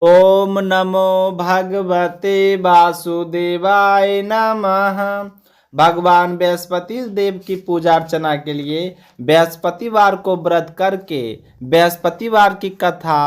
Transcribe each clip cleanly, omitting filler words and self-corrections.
ओम नमो भगवते वासुदेवाय नमः। भगवान बृहस्पति देव की पूजा अर्चना के लिए बृहस्पतिवार को व्रत करके बृहस्पतिवार की कथा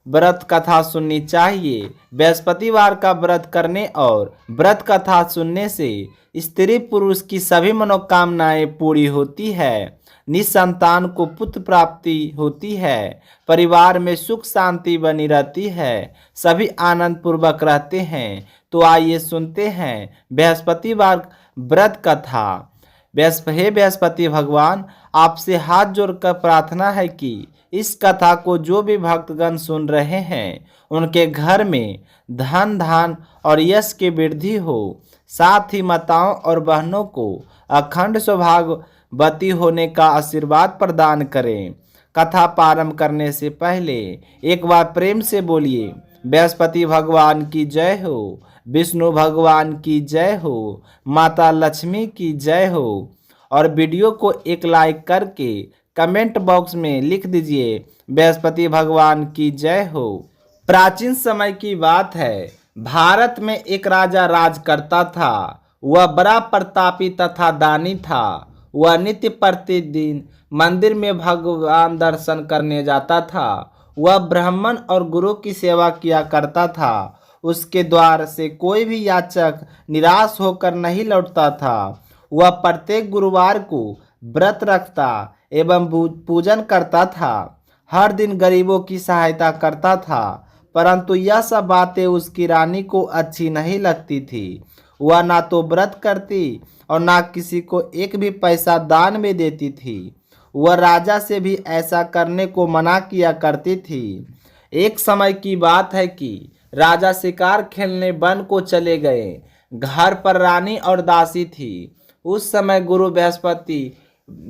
व्रत कथा सुननी चाहिए। बृहस्पतिवार का व्रत करने और व्रत कथा सुनने से स्त्री पुरुष की सभी मनोकामनाएं पूरी होती है। निसंतान को पुत्र प्राप्ति होती है। परिवार में सुख शांति बनी रहती है। सभी आनंद पूर्वक रहते हैं। तो आइए सुनते हैं बृहस्पतिवार व्रत कथा। हे बृहस्पति भगवान, आपसे हाथ जोड़कर प्रार्थना है कि इस कथा को जो भी भक्तगण सुन रहे हैं उनके घर में धन धान और यश की वृद्धि हो। साथ ही माताओं और बहनों को अखंड सौभाग्यवती होने का आशीर्वाद प्रदान करें। कथा प्रारंभ करने से पहले एक बार प्रेम से बोलिए, बृहस्पति भगवान की जय हो, विष्णु भगवान की जय हो, माता लक्ष्मी की जय हो। और वीडियो को एक लाइक करके कमेंट बॉक्स में लिख दीजिए, बृहस्पति भगवान की जय हो। प्राचीन समय की बात है, भारत में एक राजा राज करता था। वह बड़ा प्रतापी तथा दानी था। वह नित्य प्रतिदिन मंदिर में भगवान दर्शन करने जाता था। वह ब्राह्मण और गुरु की सेवा किया करता था। उसके द्वार से कोई भी याचक निराश होकर नहीं लौटता था। वह प्रत्येक गुरुवार को व्रत रखता एवं पूजन करता था। हर दिन गरीबों की सहायता करता था। परंतु यह सब बातें उसकी रानी को अच्छी नहीं लगती थी। वह ना तो व्रत करती और ना किसी को एक भी पैसा दान में देती थी। वह राजा से भी ऐसा करने को मना किया करती थी। एक समय की बात है कि राजा शिकार खेलने वन को चले गए। घर पर रानी और दासी थी। उस समय गुरु बृहस्पति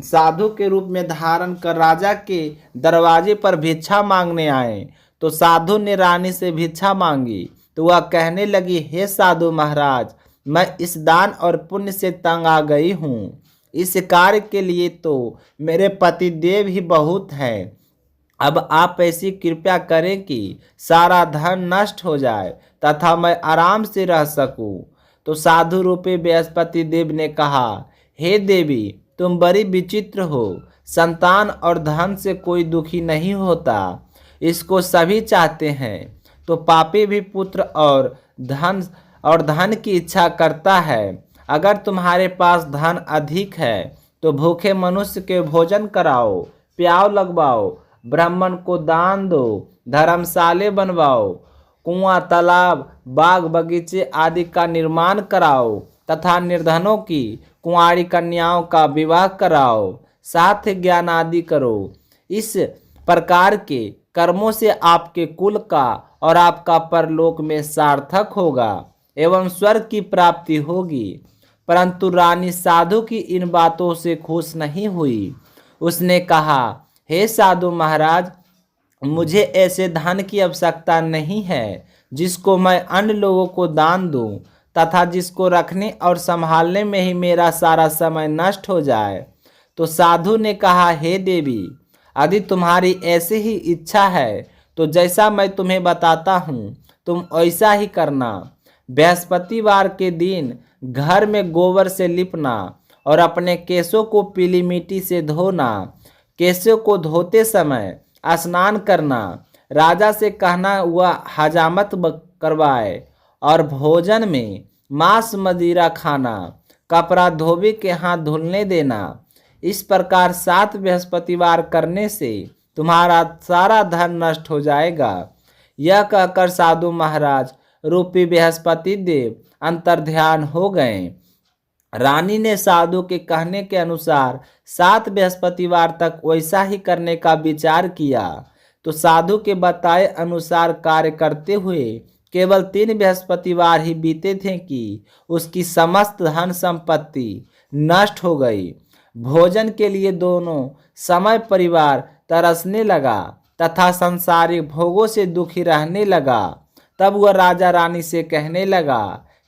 साधु के रूप में धारण कर राजा के दरवाजे पर भिक्षा मांगने आए। तो साधु ने रानी से भिक्षा मांगी तो वह कहने लगी, हे साधु महाराज, मैं इस दान और पुण्य से तंग आ गई हूँ। इस कार्य के लिए तो मेरे पति देव ही बहुत हैं। अब आप ऐसी कृपा करें कि सारा धन नष्ट हो जाए तथा मैं आराम से रह सकूं। तो साधु रूपी बृहस्पति देव ने कहा, हे देवी, तुम बड़ी विचित्र हो। संतान और धन से कोई दुखी नहीं होता, इसको सभी चाहते हैं। तो पापी भी पुत्र और धन की इच्छा करता है। अगर तुम्हारे पास धन अधिक है तो भूखे मनुष्य के भोजन कराओ, प्याव लगवाओ, ब्राह्मण को दान दो, धर्मशाले बनवाओ, कुआं तालाब बाग बगीचे आदि का निर्माण कराओ तथा निर्धनों की कुंवारी कन्याओं का विवाह कराओ, साथ ज्ञान आदि करो। इस प्रकार के कर्मों से आपके कुल का और आपका परलोक में सार्थक होगा एवं स्वर्ग की प्राप्ति होगी। परंतु रानी साधु की इन बातों से खुश नहीं हुई। उसने कहा, हे साधु महाराज, मुझे ऐसे धन की आवश्यकता नहीं है जिसको मैं अन्य लोगों को दान दूं तथा जिसको रखने और संभालने में ही मेरा सारा समय नष्ट हो जाए। तो साधु ने कहा, हे देवी, यदि तुम्हारी ऐसी ही इच्छा है तो जैसा मैं तुम्हें बताता हूँ तुम ऐसा ही करना। बृहस्पतिवार के दिन घर में गोबर से लिपना और अपने केशों को पीली मिट्टी से धोना। केशों को धोते समय स्नान करना। राजा से कहना वह हजामत करवाए और भोजन में मांस मदिरा खाना। कपड़ा धोबी के हाथ धुलने देना। इस प्रकार 7 बृहस्पतिवार करने से तुम्हारा सारा धन नष्ट हो जाएगा। यह कहकर साधु महाराज रूपी बृहस्पति देव अंतर्ध्यान हो गए। रानी ने साधु के कहने के अनुसार 7 बृहस्पतिवार तक वैसा ही करने का विचार किया। तो साधु के बताए अनुसार कार्य करते हुए केवल 3 बृहस्पतिवार ही बीते थे कि उसकी समस्त धन संपत्ति नष्ट हो गई। भोजन के लिए दोनों समय परिवार तरसने लगा तथा सांसारिक भोगों से दुखी रहने लगा। तब वह राजा रानी से कहने लगा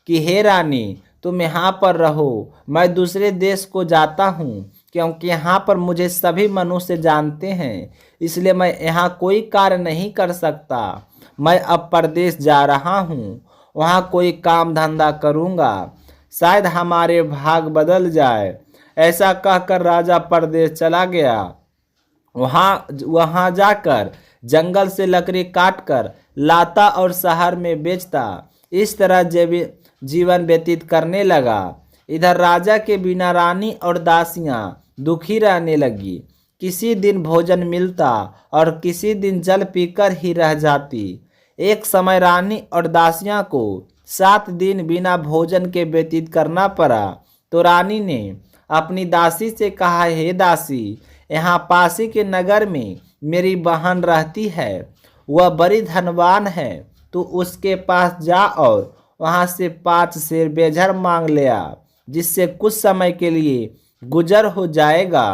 कि हे रानी, तुम यहाँ पर रहो, मैं दूसरे देश को जाता हूँ, क्योंकि यहाँ पर मुझे सभी मनुष्य जानते हैं, इसलिए मैं यहाँ कोई कार्य नहीं कर सकता। मैं अब परदेश जा रहा हूँ, वहाँ कोई काम धंधा करूँगा, शायद हमारे भाग बदल जाए। ऐसा कहकर राजा परदेश चला गया। वहाँ वहाँ जाकर जंगल से लकड़ी काटकर लाता और शहर में बेचता। इस तरह जीवन व्यतीत करने लगा। इधर राजा के बिना रानी और दासियां दुखी रहने लगी। किसी दिन भोजन मिलता और किसी दिन जल पीकर ही रह जाती। एक समय रानी और दासियां को 7 दिन बिना भोजन के व्यतीत करना पड़ा। तो रानी ने अपनी दासी से कहा, हे दासी, यहाँ पासी के नगर में मेरी बहन रहती है, वह बड़ी धनवान है। तू उसके पास जा और वहाँ से 5 सेर बेझर मांग ले आ, जिससे कुछ समय के लिए गुजर हो जाएगा।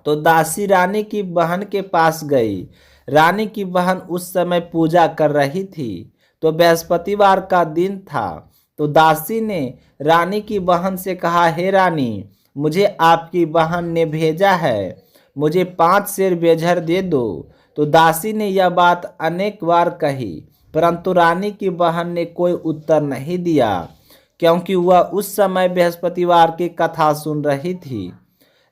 तो दासी रानी की बहन के पास गई। रानी की बहन उस समय पूजा कर रही थी। तो बृहस्पतिवार का दिन था। तो दासी ने रानी की बहन से कहा, हे रानी, मुझे आपकी बहन ने भेजा है, मुझे 5 सेर बेझर दे दो। तो दासी ने यह बात अनेक बार कही, परंतु रानी की बहन ने कोई उत्तर नहीं दिया, क्योंकि वह उस समय बृहस्पतिवार की कथा सुन रही थी।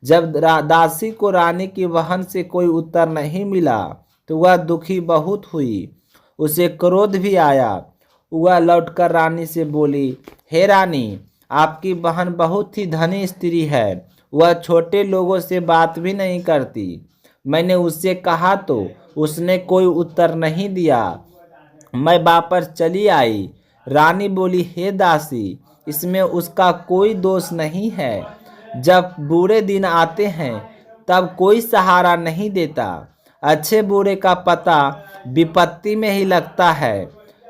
जब दासी को रानी की बहन से कोई उत्तर नहीं मिला तो वह दुखी बहुत हुई, उसे क्रोध भी आया। वह लौटकर रानी से बोली, हे रानी, आपकी बहन बहुत ही धनी स्त्री है, वह छोटे लोगों से बात भी नहीं करती। मैंने उससे कहा तो उसने कोई उत्तर नहीं दिया, मैं वापस चली आई। रानी बोली, हे दासी, इसमें उसका कोई दोष नहीं है। जब बुरे दिन आते हैं तब कोई सहारा नहीं देता। अच्छे बुरे का पता विपत्ति में ही लगता है।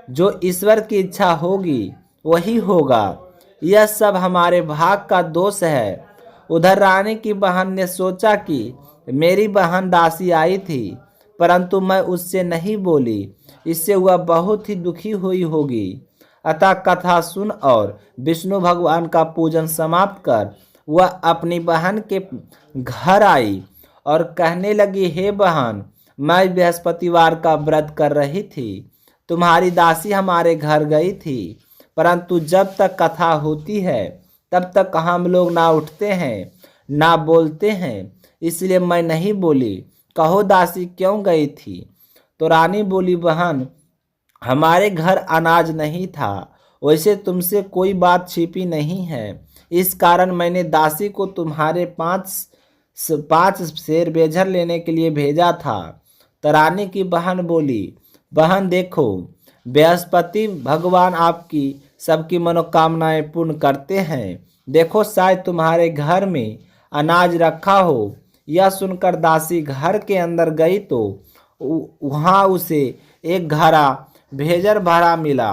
जो ईश्वर की इच्छा होगी वही होगा। यह सब हमारे भाग का दोष है। उधर रानी की बहन ने सोचा कि मेरी बहन दासी आई थी, परंतु मैं उससे नहीं बोली, इससे वह बहुत ही दुखी हुई होगी। अतः कथा सुन और विष्णु भगवान का पूजन समाप्त कर वह अपनी बहन के घर आई और कहने लगी, हे बहन, मैं बृहस्पतिवार का व्रत कर रही थी, तुम्हारी दासी हमारे घर गई थी, परंतु जब तक कथा होती है तब तक हम लोग ना उठते हैं ना बोलते हैं, इसलिए मैं नहीं बोली। कहो दासी क्यों गई थी? तो रानी बोली, बहन, हमारे घर अनाज नहीं था, वैसे तुमसे कोई बात छिपी नहीं है, इस कारण मैंने दासी को तुम्हारे 5 सेर बेझर लेने के लिए भेजा था। तो रानी की बहन बोली, बहन देखो, बृहस्पति भगवान आपकी सबकी मनोकामनाएं पूर्ण करते हैं। देखो, शायद तुम्हारे घर में अनाज रखा हो। यह सुनकर दासी घर के अंदर गई तो वहाँ उसे एक घड़ा बेझर भरा मिला।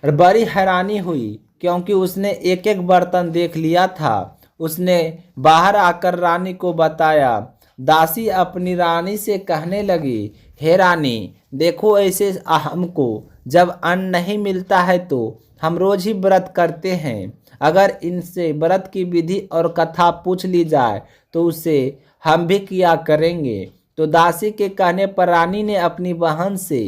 बड़ी हैरानी हुई, क्योंकि उसने एक एक बर्तन देख लिया था। उसने बाहर आकर रानी को बताया। दासी अपनी रानी से कहने लगी, हे रानी, देखो, ऐसे हमको जब अन्न नहीं मिलता है तो हम रोज ही व्रत करते हैं। अगर इनसे व्रत की विधि और कथा पूछ ली जाए तो उसे हम भी किया करेंगे। तो दासी के कहने पर रानी ने अपनी बहन से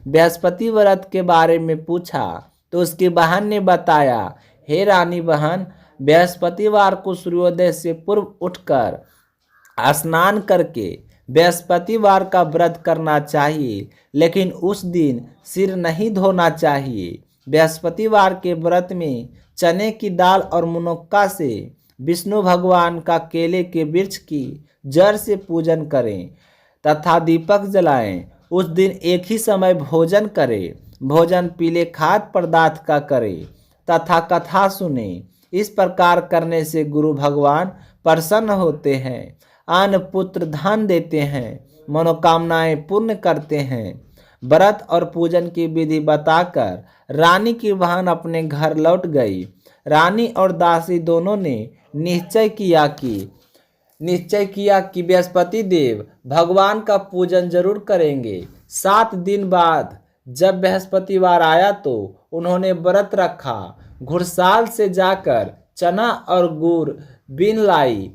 बृहस्पति व्रत के बारे में पूछा। तो उसकी बहन ने बताया, हे रानी बहन, बृहस्पतिवार को सूर्योदय से पूर्व उठकर स्नान करके बृहस्पतिवार का व्रत करना चाहिए, लेकिन उस दिन सिर नहीं धोना चाहिए। बृहस्पतिवार के व्रत में चने की दाल और मुनक्का से विष्णु भगवान का केले के वृक्ष की जड़ से पूजन करें तथा दीपक जलाएं। उस दिन एक ही समय भोजन करें। भोजन पीले खाद्य पदार्थ का करें तथा कथा सुने। इस प्रकार करने से गुरु भगवान प्रसन्न होते हैं, अन्न पुत्र धन देते हैं, मनोकामनाएं पूर्ण करते हैं। व्रत और पूजन की विधि बताकर रानी की बहन अपने घर लौट गई। रानी और दासी दोनों ने निश्चय किया कि बृहस्पति देव भगवान का पूजन जरूर करेंगे। 7 दिन बाद जब बृहस्पतिवार आया तो उन्होंने व्रत रखा। घुड़साल से जाकर चना और गुड़ बीन लाई